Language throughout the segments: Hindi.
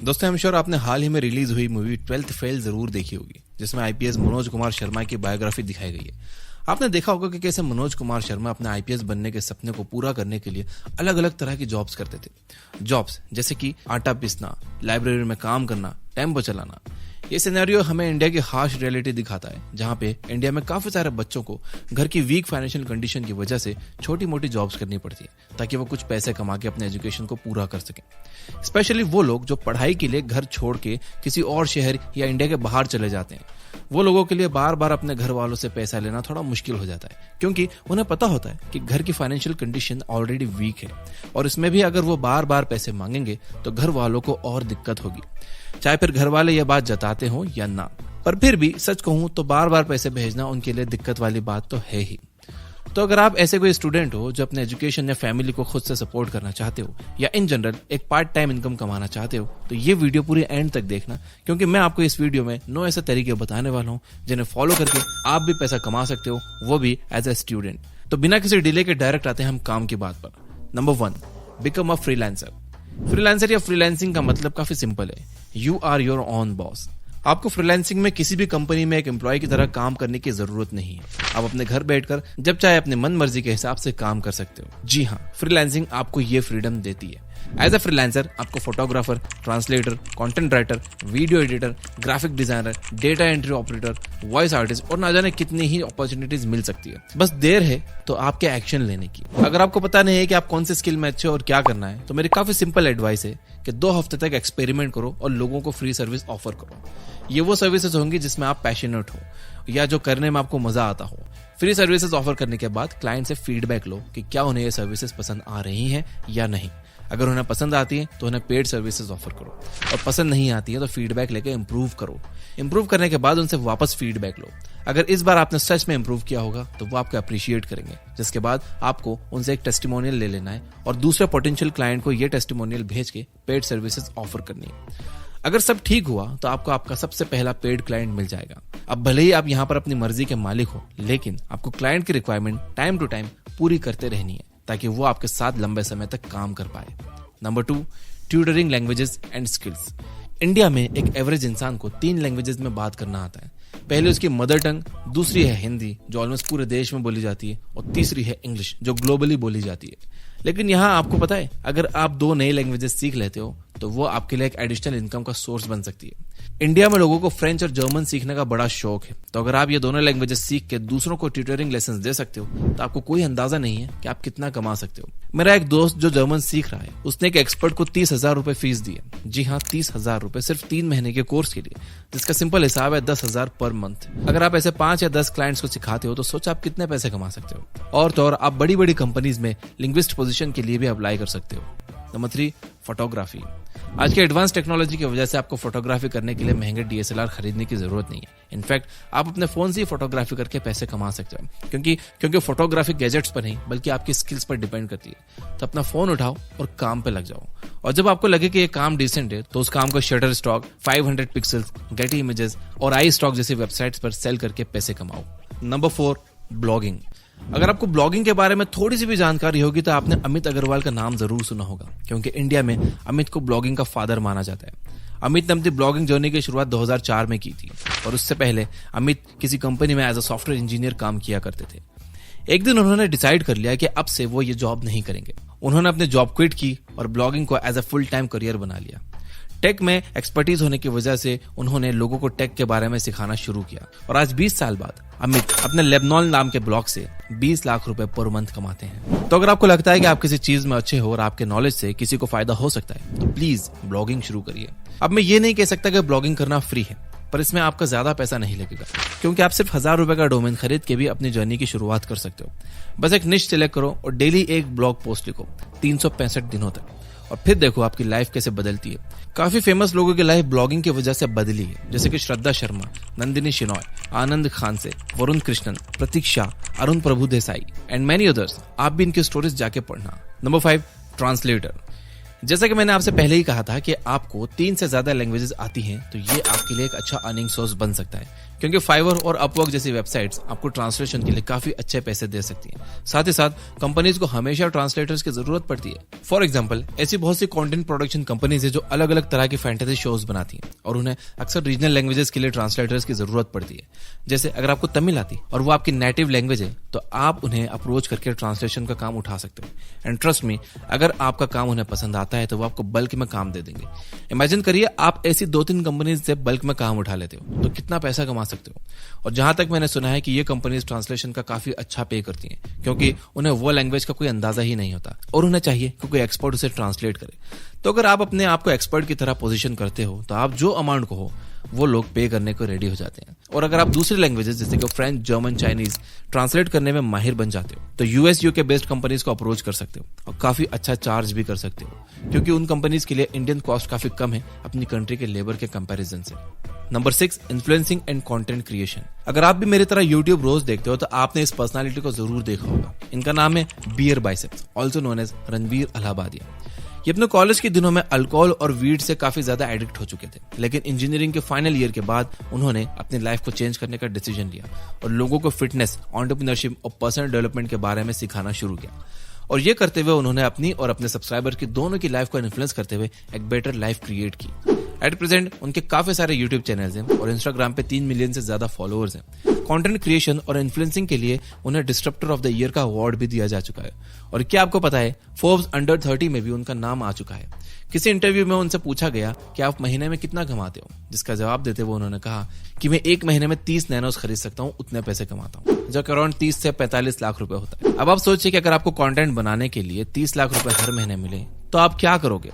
दोस्तों, आई एम श्योर आपने हाल ही में रिलीज हुई मूवी 12th फेल जरूर देखी होगी, जिसमें आईपीएस मनोज कुमार शर्मा की बायोग्राफी दिखाई गई है। आपने देखा होगा कि कैसे मनोज कुमार शर्मा अपने आईपीएस बनने के सपने को पूरा करने के लिए अलग अलग तरह की जॉब्स करते थे। जॉब्स जैसे कि आटा पीसना, लाइब्रेरी में काम करना, टेम्पो चलाना। ये सिनेरियो हमें इंडिया की हार्श रियलिटी दिखाता है, जहां पे इंडिया में काफी सारे बच्चों को घर की वीक फाइनेंशियल कंडीशन की वजह से छोटी मोटी जॉब्स करनी पड़ती है ताकि वो कुछ पैसे कमा के अपने एजुकेशन को पूरा कर सकें। स्पेशली वो लोग जो पढ़ाई के लिए घर छोड़ के किसी और शहर या इंडिया के बाहर चले जाते हैं। वो लोगों के लिए बार बार अपने घर वालों से पैसा लेना थोड़ा मुश्किल हो जाता है, क्योंकि उन्हें पता होता है कि घर की फाइनेंशियल कंडीशन ऑलरेडी वीक है और इसमें भी अगर वो बार बार पैसे मांगेंगे तो घर वालों को और दिक्कत होगी, चाहे फिर घर वाले ये बात जताते हो या ना। पर फिर भी सच कहूं तो बार बार पैसे भेजना उनके लिए दिक्कत वाली बात तो है ही। तो अगर आप ऐसे कोई स्टूडेंट हो जो अपने एजुकेशन या फैमिली को खुद से सपोर्ट करना चाहते हो या इन जनरल एक पार्ट टाइम इनकम कमाना चाहते हो, तो ये वीडियो पूरी एंड तक देखना, क्योंकि मैं आपको इस वीडियो में 9 ऐसे तरीके बताने वाला हूं जिन्हें फॉलो करके आप भी पैसा कमा सकते हो, वो भी एज ए स्टूडेंट। तो बिना किसी डिले के डायरेक्ट आते हैं हम काम की बात पर। Number 1, become a freelancer. Freelancer या फ्रीलांसिंग का मतलब काफी सिंपल है, you are your own boss. आपको फ्रीलांसिंग में किसी भी कंपनी में एक एम्प्लॉय की तरह काम करने की जरूरत नहीं है। आप अपने घर बैठकर जब चाहे अपने मन मर्जी के हिसाब से काम कर सकते हो। जी हाँ, फ्रीलांसिंग आपको ये फ्रीडम देती है। एज अ फ्रीलांसर आपको photographer, translator, content writer, video editor, graphic designer, data entry operator, voice artist और ना जाने कितनी ही अपॉर्चुनिटीज मिल सकती है। बस देर है तो आपके एक्शन लेने की। अगर आपको पता नहीं है कि आप कौन से स्किल में अच्छे और क्या करना है, तो मेरी काफी सिंपल एडवाइस है कि 2 हफ्ते तक एक्सपेरिमेंट करो और लोगों को फ्री सर्विस ऑफर करो। ये वो सर्विसेज होंगी जिसमें आप पैशनेट हो या जो करने में आपको मजा आता हो। फ्री सर्विसेज ऑफर करने के बाद क्लाइंट से फीडबैक लो कि क्या उन्हें ये सर्विसेज पसंद आ रही हैं या नहीं। अगर उन्हें पसंद आती है तो उन्हें पेड सर्विसेज ऑफर करो, और पसंद नहीं आती है तो फीडबैक लेके इम्प्रूव करो। इम्प्रूव करने के बाद उनसे वापस फीडबैक लो। अगर इस बार आपने सच में इम्प्रूव किया होगा तो वो आपको अप्रिशिएट करेंगे, जिसके बाद आपको उनसे एक टेस्टिमोनियल ले लेना है और दूसरे पोटेंशियल क्लाइंट को ये टेस्टिमोनियल भेज के पेड सर्विसेज ऑफर करनी है। अगर सब ठीक हुआ तो आपको आपका सबसे पहला पेड क्लाइंट मिल जाएगा। अब भले ही आप यहाँ पर अपनी मर्जी के मालिक हो, लेकिन आपको क्लाइंट की रिक्वायरमेंट टाइम टू टाइम पूरी करते रहनी है ताकि वो आपके साथ लंबे समय तक काम कर पाए। Number 2, tutoring languages and skills. India में एक एवरेज इंसान को 3 लैंग्वेजेस में बात करना आता है। पहली उसकी मदर टंग, दूसरी है हिंदी जो ऑलमोस्ट पूरे देश में बोली जाती है, और तीसरी है इंग्लिश जो ग्लोबली बोली जाती है। लेकिन यहाँ आपको पता है, अगर आप 2 नए लैंग्वेजेस सीख लेते हो तो वो आपके लिए एक एडिशनल इनकम का सोर्स बन सकती है। इंडिया में लोगों को फ्रेंच और जर्मन सीखने का बड़ा शौक है, तो अगर आप ये दोनों लैंग्वेजेस सीख के दूसरों को ट्यूटरिंग लेसन दे सकते हो तो आपको कोई अंदाजा नहीं है कि आप कितना कमा सकते हो। मेरा एक दोस्त जो जर्मन सीख रहा है, उसने एक एक्सपर्ट को 30,000 रुपए फीस दी है। जी हाँ, 30,000 रुपए सिर्फ 3 महीने के कोर्स के लिए, जिसका सिंपल हिसाब है 10,000 पर मंथ। अगर आप ऐसे 5 या 10 क्लाइंट्स को सिखाते हो तो सोच आप कितने पैसे कमा सकते हो। और तो और आप बड़ी बड़ी कंपनीज में लिंग्विस्ट पोजीशन के लिए भी अप्लाई कर सकते हो। Number 3, photography. आज के एडवांस टेक्नोलॉजी की वजह से आपको फोटोग्राफी करने के लिए महंगे DSLR खरीदने की जरूरत नहीं है। इनफैक्ट आप अपने फोन से ही फोटोग्राफी करके पैसे कमा सकते हो, क्योंकि फोटोग्राफी गैजेट्स पर नहीं बल्कि आपकी स्किल्स पर डिपेंड करती है। तो अपना फोन उठाओ और काम पे लग जाओ, और जब आपको लगे कि ये काम डिसेंट है तो उस काम को shutter stock, 500 pixels, Getty images और आई स्टॉक जैसी वेबसाइट्स पर सेल करके पैसे कमाओ। Number 4, blogging. अगर आपको ब्लॉगिंग के बारे में थोड़ी सी भी जानकारी होगी तो आपने अमित अग्रवाल का नाम जरूर सुना होगा, क्योंकि इंडिया में अमित को ब्लॉगिंग का फादर माना जाता है। अमित ने अपनी ब्लॉगिंग जर्नी की शुरुआत 2004 में की थी, और उससे पहले अमित किसी कंपनी में एज अ सॉफ्टवेयर इंजीनियर काम किया करते थे। एक दिन उन्होंने डिसाइड कर लिया कि अब से वो ये जॉब नहीं करेंगे। उन्होंने अपनी जॉब क्विट की और ब्लॉगिंग को as a full time career बना लिया। टेक में एक्सपर्टीज होने की वजह से उन्होंने लोगों को टेक के बारे में सिखाना शुरू किया, और आज 20 साल बाद अमित अपने लेबनॉन नाम के ब्लॉग से 20 लाख रुपए पर मंथ कमाते हैं। तो अगर आपको लगता है कि आप किसी चीज में अच्छे हो और आपके नॉलेज से किसी को फायदा हो सकता है तो प्लीज ब्लॉगिंग शुरू करिए। अब मैं ये नहीं कह सकता कि ब्लॉगिंग करना फ्री है, पर इसमें आपका ज्यादा पैसा नहीं लगेगा, क्योंकि आप सिर्फ 1000 रुपए का डोमेन खरीद के भी अपनी जर्नी की शुरुआत कर सकते हो। बस एक निश सिलेक्ट करो और डेली एक ब्लॉग पोस्ट लिखो 365 दिनों तक, और फिर देखो आपकी लाइफ कैसे बदलती है। काफी फेमस लोगों की लाइफ ब्लॉगिंग की वजह से बदली है, जैसे कि श्रद्धा शर्मा, नंदिनी शिनॉय, आनंद खान से, वरुण कृष्णन, प्रतीक शाह, अरुण प्रभु देसाई एंड मैनी अदर्स। आप भी इनकी स्टोरीज जाके पढ़ना। Number 5, translator. जैसा कि मैंने आपसे पहले ही कहा था कि आपको 3 से ज्यादा लैंग्वेजेस आती हैं तो ये आपके लिए एक अच्छा अर्निंग सोर्स बन सकता है, क्योंकि फाइवर और अपवर्क जैसी वेबसाइट्स आपको ट्रांसलेशन के लिए काफी अच्छे पैसे दे सकती हैं। साथ ही साथ कंपनीज को हमेशा ट्रांसलेटर्स की जरूरत पड़ती है। फॉर एग्जांपल, ऐसी बहुत सी कंटेंट प्रोडक्शन कंपनीज है जो अलग अलग तरह की फैंटेसी शोज बनाती हैं और उन्हें अक्सर रीजनल लैंग्वेजेस के लिए ट्रांसलेटर्स की जरूरत पड़ती है। जैसे अगर आपको तमिल आती और वो आपकी नेटिव लैंग्वेज है तो आप उन्हें अप्रोच करके ट्रांसलेशन का काम उठा सकते हो। एंड ट्रस्ट मी, अगर आपका काम उन्हें पसंद आता है तो वो आपको बल्क में काम दे देंगे। इमेजिन करिए आप ऐसी 2-3 कंपनीज से बल्क में काम उठा लेते हो तो कितना पैसा कमा सकते हो। और जहां तक मैंने सुना है कि ये कंपनीज ट्रांसलेशन का काफी अच्छा पे करती हैं, क्योंकि उन्हें वो लैंग्वेज का कोई अंदाजा ही नहीं होता और उन्हें चाहिए कि कोई एक्सपर्ट उसे ट्रांसलेट करे। तो अगर आप अपने आप को एक्सपर्ट की तरह पोजीशन करते हो तो आप जो अमाउंट को हो वो लोग पे करने को रेडी हो जाते हैं। और अगर आप दूसरी लैंग्वेजेस जैसे कि फ्रेंच, जर्मन, चाइनीज ट्रांसलेट करने में माहिर बन जाते हो तो यूएस, यूके बेस्ड कंपनीज को अप्रोच कर सकते हो और काफी अच्छा चार्ज भी कर सकते हो, क्योंकि उन कंपनीज के लिए इंडियन कॉस्ट काफी कम है अपनी कंट्री के लेबर के कंपैरिजन से। Number 6, influencing and content creation. अगर आप भी मेरी तरह यूट्यूब रोज देखते हो तो आपने इस पर्सनालिटी को जरूर देखा होगा। इनका नाम है Beer Biceps, also known as Ranveer Allahabadia. ये अपने कॉलेज के दिनों में अल्कोहल और वीड से काफी ज्यादा एडिक्ट हो चुके थे, लेकिन इंजीनियरिंग के फाइनल ईयर के बाद उन्होंने अपनी लाइफ को चेंज करने का डिसीजन लिया और लोगों को फिटनेस, एंटरप्रेन्योरशिप और पर्सनल डेवलपमेंट के बारे में सिखाना शुरू किया। और ये करते हुए उन्होंने अपनी और अपने सब्सक्राइबर की दोनों की लाइफ को इन्फ्लुएंस करते हुए एक बेटर लाइफ क्रिएट की। एट प्रेजेंट उनके काफी सारे यूट्यूब चैनल्स हैं और इंस्टाग्राम पे 3 मिलियन से ज्यादा फॉलोअर्स हैं। कंटेंट क्रिएशन और इन्फ्लुएंसिंग के लिए उन्हें डिस्ट्रप्टर ऑफ द ईयर का अवार्ड भी दिया जा चुका है। और क्या आपको पता है, फोर्ब्स अंडर 30 में भी उनका नाम आ चुका है। किसी इंटरव्यू में उनसे पूछा गया कि आप महीने में कितना कमाते हो, जिसका जवाब देते हुए उन्होंने कहा कि मैं एक महीने में 30 नैनोस खरीद सकता हूँ, उतने पैसे कमाता हूँ, जो अराउंड 30 से 45 लाख रुपए होता है। अब आप सोचिए कि अगर आपको कंटेंट बनाने के लिए 30 लाख रुपए हर महीने मिले तो आप क्या करोगे?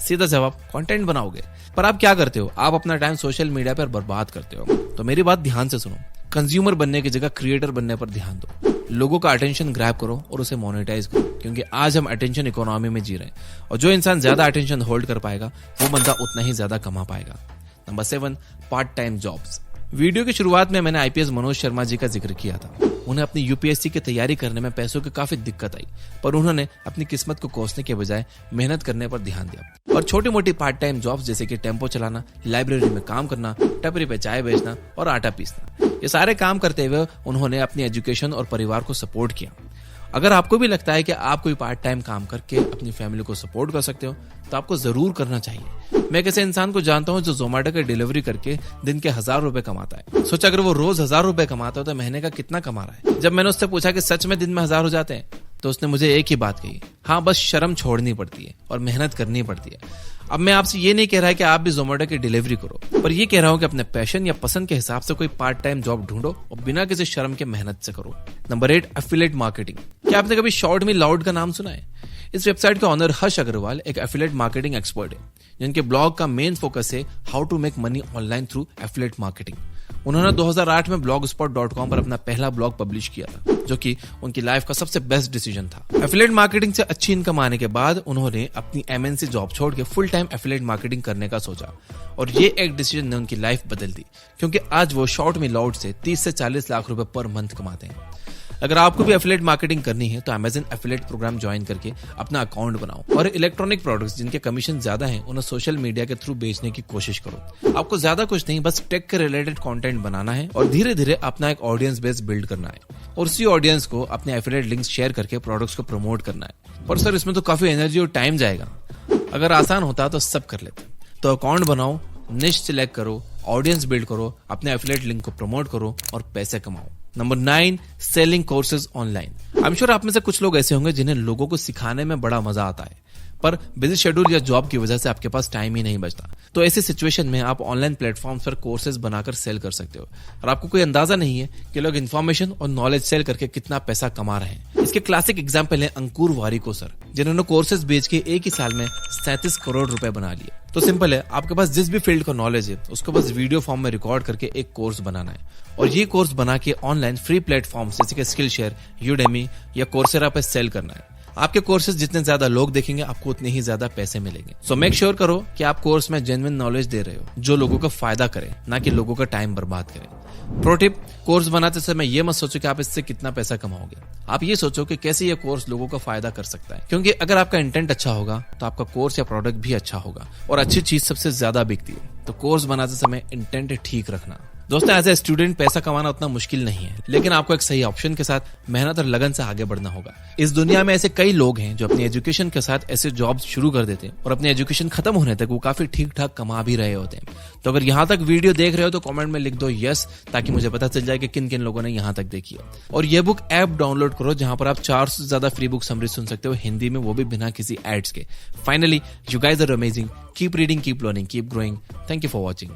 सीधा जवाब, कंटेंट बनाओगे। पर आप क्या करते हो? आप अपना टाइम सोशल मीडिया पर बर्बाद करते हो। तो मेरी बात ध्यान से सुनो, कंज्यूमर बनने की जगह क्रिएटर बनने पर ध्यान दो। लोगों का अटेंशन ग्रैब करो और उसे मोनेटाइज करो, क्योंकि आज हम अटेंशन इकोनॉमी में जी रहे हैं और जो इंसान ज्यादा अटेंशन होल्ड कर पाएगा वो बंदा उतना ही ज्यादा कमा पाएगा। Number 7, part time jobs. Video की शुरुआत में मैंने आईपीएस मनोज शर्मा जी का जिक्र किया था। उन्हें अपनी यूपीएससी की तैयारी करने में पैसों की काफी दिक्कत आई, पर उन्होंने अपनी किस्मत को कोसने के बजाय मेहनत करने पर ध्यान दिया और छोटी मोटी पार्ट टाइम जॉब्स जैसे कि टेम्पो चलाना, लाइब्रेरी में काम करना, टपरी पे चाय बेचना और आटा पीसना, ये सारे काम करते हुए उन्होंने अपनी एजुकेशन और परिवार को सपोर्ट किया। अगर आपको भी लगता है कि आप कोई पार्ट टाइम काम करके अपनी फैमिली को सपोर्ट कर सकते हो तो आपको जरूर करना चाहिए। मैं एक ऐसे इंसान को जानता हूं जो जोमेटो की डिलीवरी करके दिन के 1000 रुपए कमाता है। सोचा अगर वो रोज 1000 रुपए कमाता हो तो महीने का कितना कमा रहा है। जब मैंने उससे पूछा कि सच में दिन में 1000 हो जाते हैं तो उसने मुझे एक ही बात कही, हाँ बस शर्म छोड़नी पड़ती है और मेहनत करनी पड़ती है। अब मैं आपसे ये नहीं कह रहा है कि आप भी जोमेटो की डिलीवरी करो, पर ये कह रहा हूं कि अपने पैशन या पसंद के हिसाब से कोई पार्ट टाइम जॉब ढूंढो और बिना किसी शर्म के मेहनत से करो। Number 8, affiliate marketing. क्या आपने कभी शॉर्ट मी लाउड का नाम सुना है? इस वेबसाइट के ऑनर हर्ष अग्रवाल एक एफिलिएट मार्केटिंग एक्सपर्ट है, जिनके ब्लॉग का मेन फोकस है how to make money online through affiliate marketing. उन्होंने 2008 में blogspot.com पर अपना पहला ब्लॉग पब्लिश किया था, जो कि उनकी लाइफ का सबसे बेस्ट डिसीजन था। एफिलिएट मार्केटिंग से अच्छी इनकम आने के बाद उन्होंने अपनी एमएनसी जॉब छोड़ के फुल टाइम एफिलिएट मार्केटिंग करने का सोचा और ये एक डिसीजन ने उनकी लाइफ बदल दी, क्योंकि आज वो शॉर्ट मी लाउड से 30 से 40 लाख रुपए पर मंथ कमाते हैं। अगर आपको भी एफिलिएट मार्केटिंग करनी है तो अमेज़न एफिलिएट प्रोग्राम ज्वाइन करके अपना अकाउंट बनाओ और इलेक्ट्रॉनिक प्रोडक्ट्स जिनके कमीशन ज्यादा हैं उन्हें सोशल मीडिया के थ्रू बेचने की कोशिश करो। आपको ज्यादा कुछ नहीं, बस टेक के रिलेटेड कंटेंट बनाना है और धीरे धीरे अपना एक ऑडियंस बेस बिल्ड करना है और उसी ऑडियंस को अपने एफिलिएट लिंक्स शेयर करके प्रोडक्ट्स को प्रमोट करना है। पर सर इसमें तो काफी एनर्जी और टाइम जाएगा। अगर आसान होता तो सब कर लेते। तो अकाउंट बनाओ, निश सिलेक्ट करो, ऑडियंस बिल्ड करो, अपने एफिलिएट लिंक को प्रमोट करो और पैसे कमाओ। Number 9, selling courses online. I am sure आप में से कुछ लोग ऐसे होंगे जिन्हें लोगों को सिखाने में बड़ा मजा आता है, पर बिजी शेड्यूल या जॉब की वजह से आपके पास टाइम ही नहीं बचता। तो ऐसी सिचुएशन में आप ऑनलाइन प्लेटफॉर्म्स पर कोर्सेज बनाकर सेल कर सकते हो और आपको कोई अंदाजा नहीं है कि लोग इन्फॉर्मेशन और नॉलेज सेल करके कितना पैसा कमा रहे हैं। इसके क्लासिक एग्जाम्पल है अंकुर वारिको सर, जिन्होंने कोर्सेज बेच के एक ही साल में 37 करोड़ रुपए बना लिए। तो सिंपल है, आपके पास जिस भी फील्ड का नॉलेज है उसको बस वीडियो फॉर्म में रिकॉर्ड करके एक कोर्स बनाना है और ये कोर्स बना के ऑनलाइन फ्री प्लेटफॉर्म जैसे कि स्किल शेयर, यूडेमी या कोर्सेरा पे सेल करना है। आपके कोर्सेज जितने ज्यादा लोग देखेंगे आपको उतने ही ज्यादा पैसे मिलेंगे। सो मेक श्योर करो कि आप कोर्स में जेन्युइन नॉलेज दे रहे हो जो लोगों का फायदा करे, ना कि लोगों का टाइम बर्बाद करे। प्रो टिप, कोर्स बनाते समय ये मत सोचो कि आप इससे कितना पैसा कमाओगे। आप ये सोचो कि कैसे ये कोर्स लोगों का फायदा कर सकता है, क्योंकि अगर आपका इंटेंट अच्छा होगा तो आपका कोर्स या प्रोडक्ट भी अच्छा होगा। और अच्छी चीज सबसे ज्यादा बिकती है, तो कोर्स बनाते समय इंटेंट ठीक रखना। दोस्तों, एज ए स्टूडेंट पैसा कमाना उतना मुश्किल नहीं है, लेकिन आपको एक सही ऑप्शन के साथ मेहनत और लगन से आगे बढ़ना होगा। इस दुनिया में ऐसे कई लोग हैं जो अपनी एजुकेशन के साथ ऐसे जॉब्स शुरू कर देते हैं और अपनी एजुकेशन खत्म होने तक वो काफी ठीक ठाक कमा भी रहे होते हैं। तो अगर यहाँ तक वीडियो देख रहे हो तो कमेंट में लिख दो यस, ताकि मुझे पता चल जाए कि किन किन लोगों ने यहाँ तक देखी है। और ये बुक ऐप डाउनलोड करो, जहां पर आप 400 से ज्यादा फ्री बुक समरी सुन सकते हो हिंदी में, वो भी बिना किसी एड्स के। Finally, you guys are amazing. Keep reading, keep learning, keep growing. Thank you for watching.